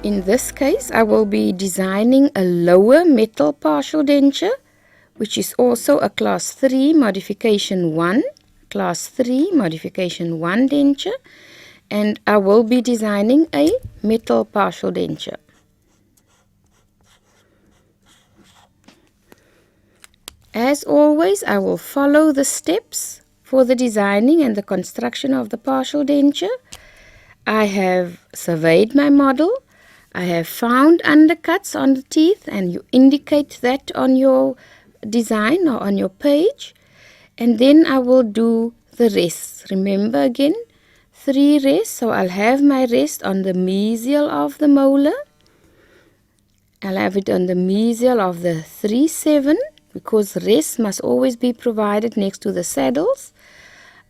In this case, I will be designing a lower metal partial denture, which is also a class 3 modification 1, class 3 modification 1 denture, and I will be designing a metal partial denture. As always, I will follow the steps for the designing and the construction of the partial denture. I have surveyed my model. I have found undercuts on the teeth, and you indicate that on your design or on your page. And then I will do the rests. Remember again, 3 rests. So I'll have my rest on the mesial of the molar. I'll have it on the mesial of the 3-7, because rest must always be provided next to the saddles.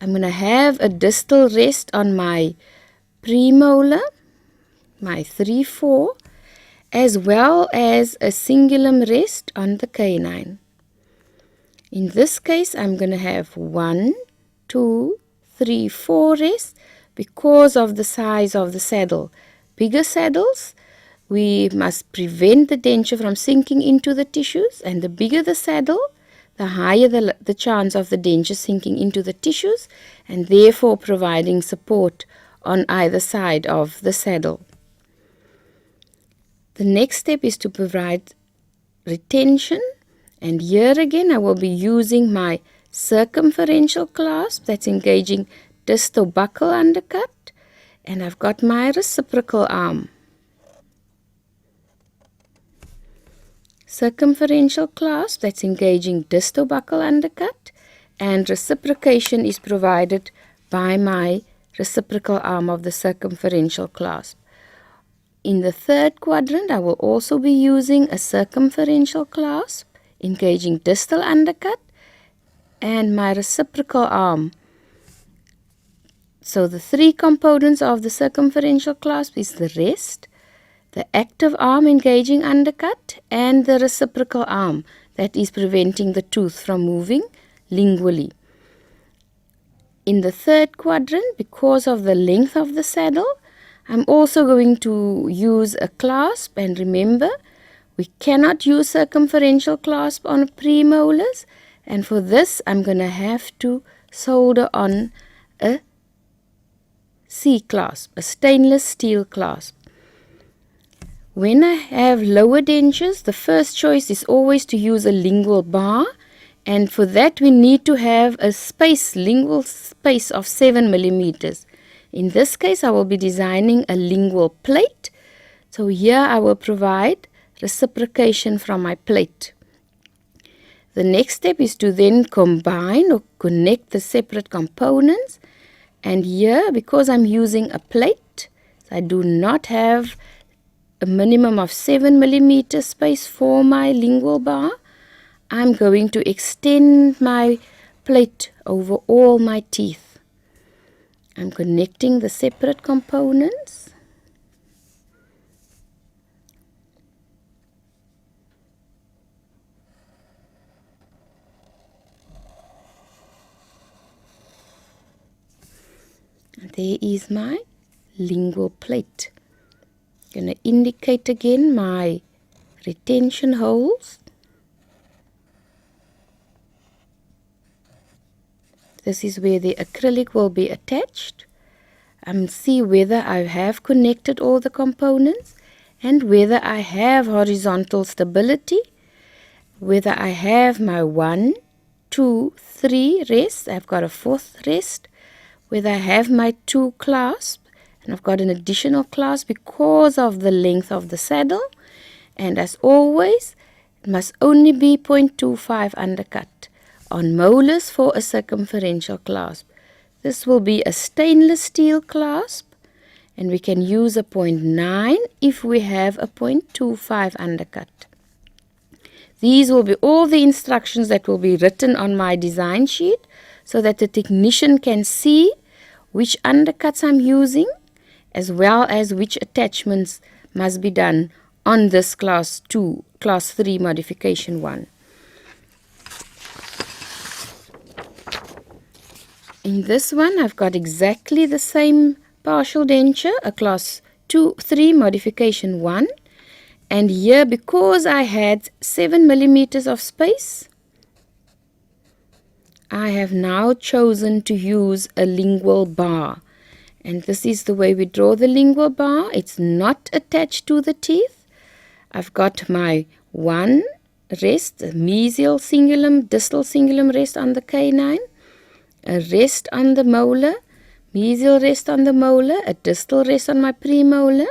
I'm going to have a distal rest on my premolar, my 3-4, as well as a cingulum rest on the canine. In this case, I'm going to have 1, 2, 3, 4 rests because of the size of the saddle. Bigger saddles, we must prevent the denture from sinking into the tissues, and the bigger the saddle, the higher the chance of the denture sinking into the tissues, and therefore providing support on either side of the saddle. The next step is to provide retention, and here again I will be using my circumferential clasp that's engaging distobuccal undercut, and I've got my reciprocal arm. Circumferential clasp that's engaging distobuccal undercut, and reciprocation is provided by my reciprocal arm of the circumferential clasp. In the third quadrant, I will also be using a circumferential clasp engaging distal undercut and my reciprocal arm. So the 3 components of the circumferential clasp is the rest, the active arm engaging undercut, and the reciprocal arm that is preventing the tooth from moving lingually. In the third quadrant, because of the length of the saddle, I'm also going to use a clasp, and remember, we cannot use circumferential clasp on premolars, and for this I'm going to have to solder on a C-clasp, a stainless steel clasp. When I have lower dentures, the first choice is always to use a lingual bar, and for that we need to have a lingual space of 7 millimeters. In this case, I will be designing a lingual plate. So here I will provide reciprocation from my plate. The next step is to then combine or connect the separate components. And here, because I'm using a plate, I do not have a minimum of 7 millimeter space for my lingual bar. I'm going to extend my plate over all my teeth. I'm connecting the separate components. There is my lingual plate. I'm going to indicate again my retention holes. This is where the acrylic will be attached. See whether I have connected all the components and whether I have horizontal stability, whether I have my 1, 2, 3 rests, I've got a 4th rest, whether I have my 2 clasps, and I've got an additional clasp because of the length of the saddle, and as always, it must only be 0.25 undercut on molars for a circumferential clasp. This will be a stainless steel clasp, and we can use a 0.9 if we have a 0.25 undercut. These will be all the instructions that will be written on my design sheet so that the technician can see which undercuts I'm using as well as which attachments must be done on this class 3 modification 1. In this one, I've got exactly the same partial denture, a class 3 modification 1, and here, because I had 7 millimeters of space, I have now chosen to use a lingual bar. And this is the way we draw the lingual bar. It's not attached to the teeth. I've got my one rest, a mesial cingulum, distal cingulum rest on the canine, a rest on the molar, mesial rest on the molar, a distal rest on my premolar.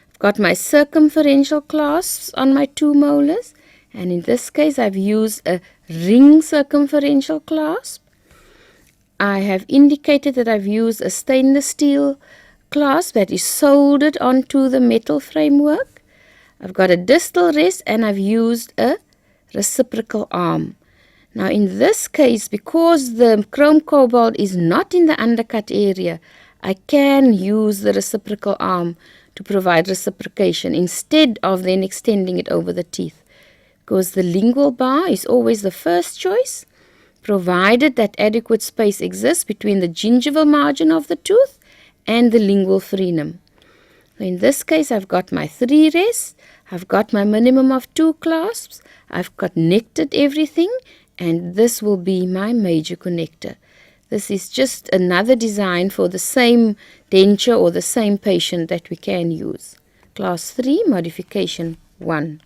I've got my circumferential clasps on my 2 molars, and in this case I've used a ring circumferential clasp. I have indicated that I've used a stainless steel clasp that is soldered onto the metal framework. I've got a distal rest and I've used a reciprocal arm. Now in this case, because the chrome cobalt is not in the undercut area, I can use the reciprocal arm to provide reciprocation instead of then extending it over the teeth. Because the lingual bar is always the first choice, provided that adequate space exists between the gingival margin of the tooth and the lingual frenum. In this case, I've got my 3 rests, I've got my minimum of 2 clasps, I've connected everything, and this will be my major connector. This is just another design for the same denture or the same patient that we can use. Class 3, modification 1.